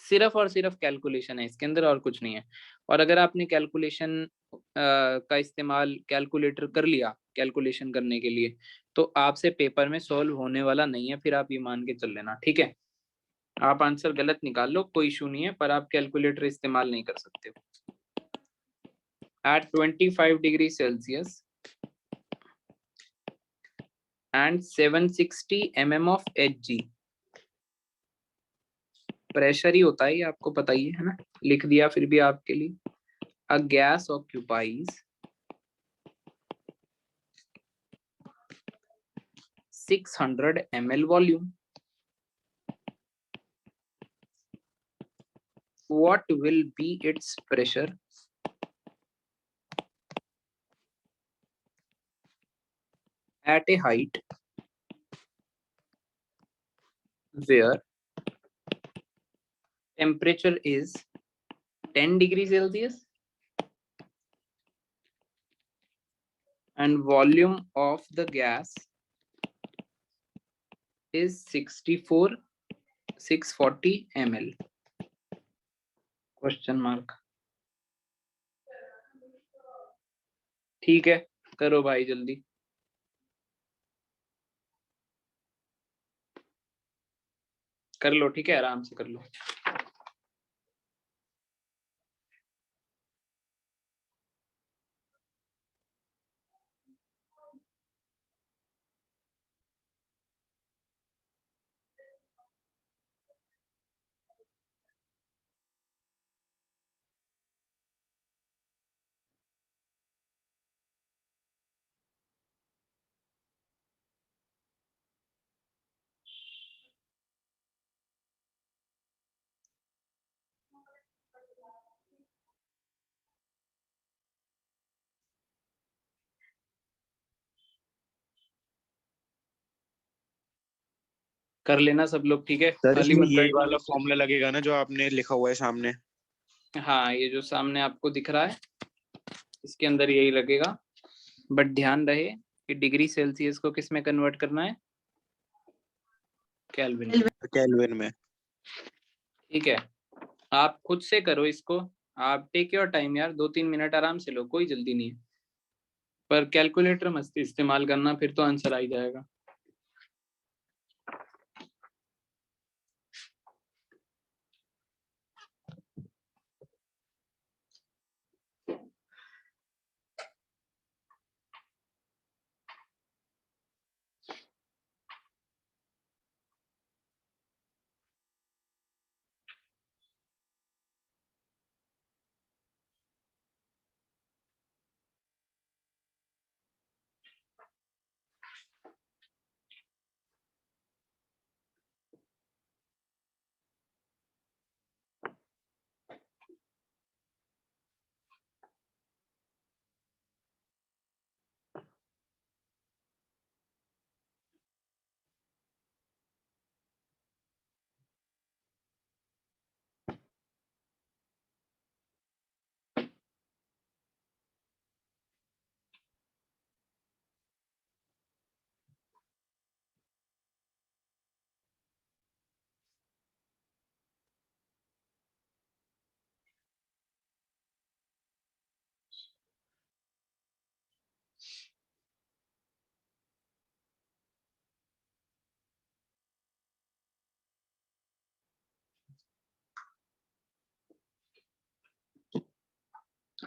सिर्फ और सिर्फ कैलकुलेशन है इसके अंदर और कुछ नहीं है। और अगर आपने कैलकुलेशन का इस्तेमाल कैलकुलेटर कर लिया कैलकुलेशन करने के लिए, तो आपसे पेपर में सॉल्व होने वाला नहीं है, फिर आप ये मान के चल लेना, ठीक है। आप आंसर गलत निकाल लो, कोई इशू नहीं है, पर आप कैलकुलेटर इस्तेमाल नहीं कर सकते हो। At 25 degree Celsius and 760 mm of Hg, pressure ही होता है, ये आपको पता ही है ना, लिख दिया फिर भी आपके लिए। A gas occupies 600 ml volume. What will be its pressure at a height where temperature is 10 degrees Celsius and volume of the gas is 640 ml? Question mark. ठीक है, करो भाई जल्दी। कर लो, ठीक है, आराम से कर लो। कर लेना सब लोग, ठीक है, सर खाली इसमें मत यही बैठना वाला बच्चे। फॉर्मूला लगेगा ना जो आपने लिखा हुआ है सामने? हाँ, ये जो सामने आपको दिख रहा है इसके अंदर यही लगेगा, बट ध्यान रहे कि डिग्री सेल्सियस को किस में कन्वर्ट करना है, केल्विन में, केल्विन में। ठीक है। आप खुद से करो इसको, आप टेक योर टाइम यार, 2-3 मिनट आराम से लो, कोई जल्दी नहीं है। पर कैलकुलेटर मस्त इस्तेमाल करना, फिर तो आंसर आ ही जाएगा।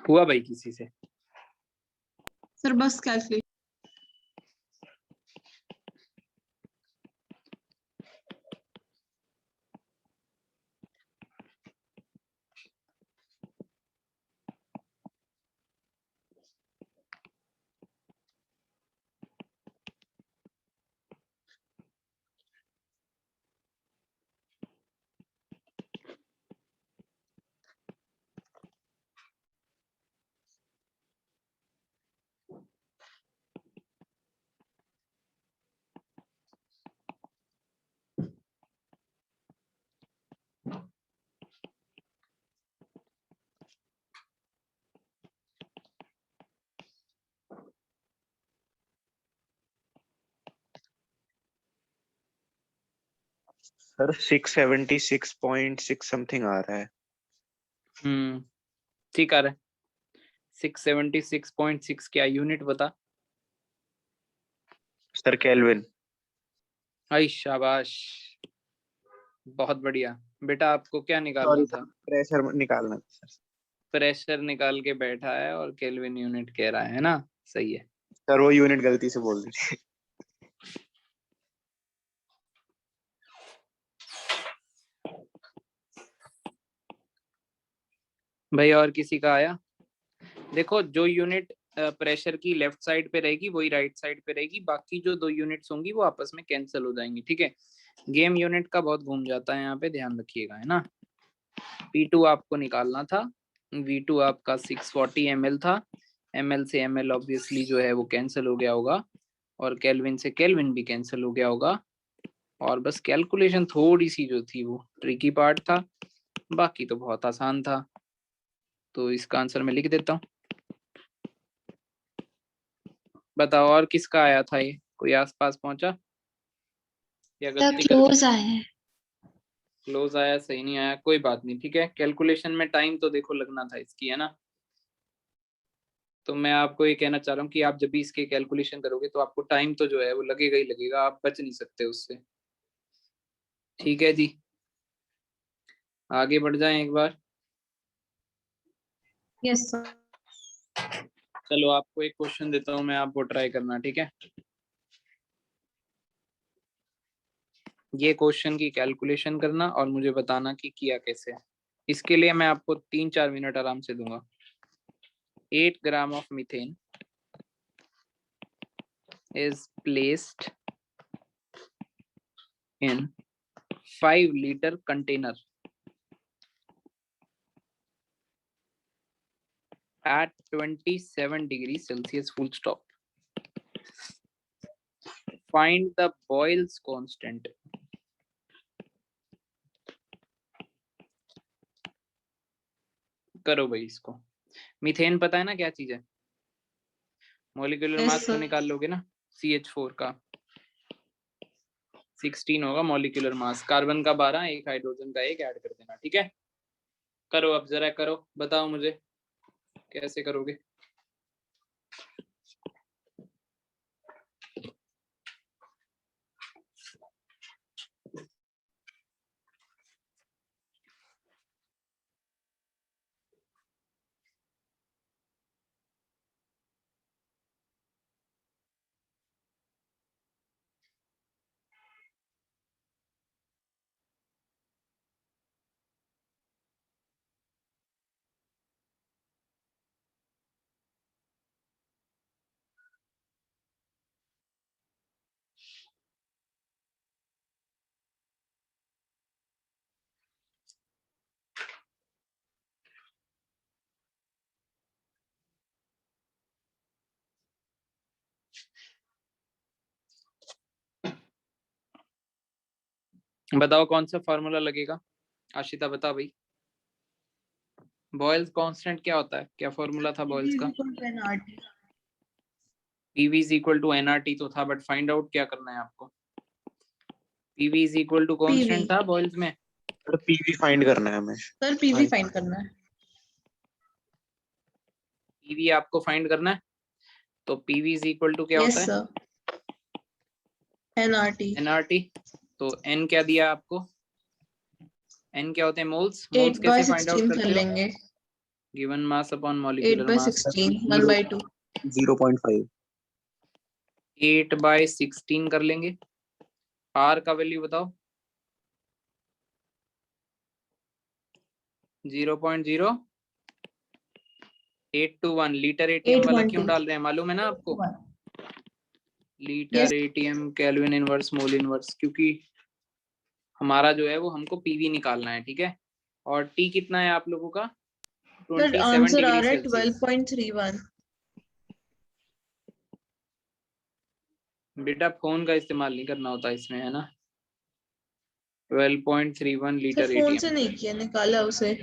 हुआ भाई किसी से? सर बस कैलकुलेट। सर 676.6 समथिंग आ रहा है। ठीक आ रहा है। 676.6 क्या यूनिट बता? Sir kelvin. आई शाबाश, बहुत बढ़िया। बेटा आपको क्या निकालना सॉरी था? सर, प्रेशर निकालना था सर। प्रेशर निकाल के बैठा है और केल्विन यूनिट कह रहा है ना? सही है। सर वो यूनिट गलती से बोल दी। भाई और किसी का आया? देखो जो यूनिट प्रेशर की लेफ्ट साइड पे रहेगी वही राइट साइड पे रहेगी, बाकी जो 2 यूनिट्स होंगी वो आपस में कैंसिल हो जाएंगी। ठीक है, गेम यूनिट का बहुत घूम जाता है यहाँ पे, ध्यान रखिएगा, है ना। P2 आपको निकालना था, V2 आपका 640 ml था, ml से ml ऑब्वियसली जो है वो कैंसिल हो गया होगा, और केल्विन से केल्विन भी कैंसिल हो गया होगा, और बस कैलकुलेशन थोड़ी सी जो थी वो ट्रिकी पार्ट था, बाकी तो बहुत आसान था। तो इसका आंसर मैं लिख देता हूँ। बताओ और किसका आया था ये? कोई आसपास पहुंचा या सर गलती कर? क्लोज आया है। क्लोज आया, सही नहीं आया, कोई बात नहीं। ठीक है, कैलकुलेशन में टाइम तो देखो लगना था इसकी, है ना। तो मैं आपको ये कहना चाह रहा हूँ कि आप जब भी इसके कैलकुलेशन करोगे तो आपको टाइम तो जो है वो लगेगा ही लगेगा, आप बच नहीं सकते उससे। ठीक है जी, आगे बढ़ जाएं एक बार। Yes sir. चलो आपको एक क्वेश्चन देता हूँ मैं, आप वो ट्राई करना, ठीक है। ये क्वेश्चन की कैलकुलेशन करना और मुझे बताना कि किया कैसे है। इसके लिए मैं आपको 3-4 मिनट आराम से दूंगा। 8 gram of methane is placed in 5-liter container at 27 degrees Celsius full stop. Find the Boyle's constant. करो भाई इसको। मीथेन पता है ना क्या चीज है? मॉलिक्यूलर Yes, मास तो sir. निकाल लोगे ना, CH4 का 16 होगा मॉलिक्यूलर मास, कार्बन का 12, एक हाइड्रोजन का 1 ऐड कर देना। ठीक है, करो अब जरा, करो, बताओ मुझे कैसे करोगे। बताओ कौन सा फॉर्मूला लगेगा? आशिता बता भाई। बॉयल्स कांस्टेंट क्या होता है? क्या फॉर्मूला था बॉयल्स का? PV is equal to nRT तो था, बट फाइंड आउट क्या करना है आपको? PV is equal to constant था बॉयल्स में। सर पीवी फाइंड करना है हमें। सर पीवी फाइंड करना है। PV आपको फाइंड करना है, तो PV is equal to क्या यस होता है? Sir, nRT nRT। तो n क्या दिया आपको? n क्या होते हैं? मोल्स। 8 मोल्स by कैसे फाइंड आउट 16 कर करते हो? लेंगे। Given mass upon 8 molecular by mass. 16 1/2। 0.5। 8 by 16 कर लेंगे। R का वैल्यू बताओ। 0.0821 लीटर ATM वाला क्यों 812 डाल रहे हैं मालूम है ना आपको? Litre ATM kelvin inverse mole inverse, क्योंकि हमारा जो है वो हमको PV निकालना है, ठीक है। और T कितना है आप लोगों का? सर 27 आंसर आ डिग्री रहा है सेल्सियस। 12.31। बेटा फोन का इस्तेमाल नहीं करना होता इसमें, है ना। 12.31 सर लीटर फोन ATM से नहीं किया, निकाला उसे।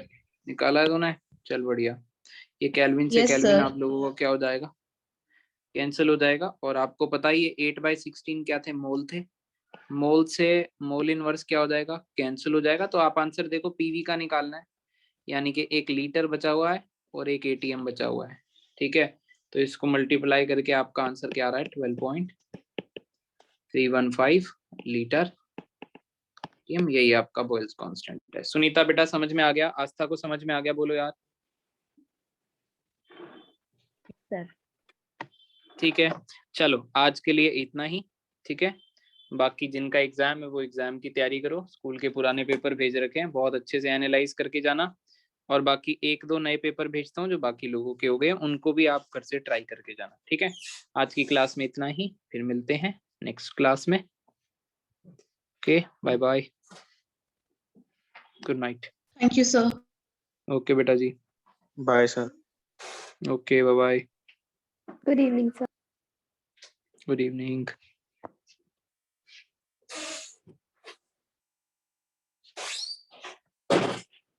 निकाला है तूने? चल बढ़िया। ये केल्विन से यस केल्विन सर। आप लोगों को क्या हो जाएगा? कैंसिल हो जाएगा। और आपको पता ही है 8 by 16 क्या थे? मोल थे। मोल से मोल इनवर्स क्या हो जाएगा? कैंसिल हो जाएगा। तो आप आंसर देखो, PV का निकालना है, यानी कि 1 लीटर बचा हुआ है और 1 ATM बचा हुआ है, ठीक है। तो इसको मल्टीप्लाई करके आपका आंसर क्या आ रहा है? 12.315 लीटर ATM। यही आपका बॉयल्स कांस्टेंट है। सुनीता बेटा समझ में आ गया? आस्था को समझ में आ गया? बोलो यार। सर ठीक है, चलो आज के लिए इतना ही, ठीक है। बाकी जिनका एग्जाम है वो एग्जाम की तैयारी करो। स्कूल के पुराने पेपर भेज रखे हैं, बहुत अच्छे से एनालाइज करके जाना। और बाकी 1-2 नए पेपर भेजता हूँ जो बाकी लोगों के हो गए, उनको भी आप घर से ट्राई करके जाना, ठीक है। आज की क्लास में इतना ही, फिर मिलते हैं नेक्स्ट क्लास में। Okay, bye bye, good night. Thank you sir. Okay बेटा जी, bye sir. Okay bye bye, good evening sir. Good evening.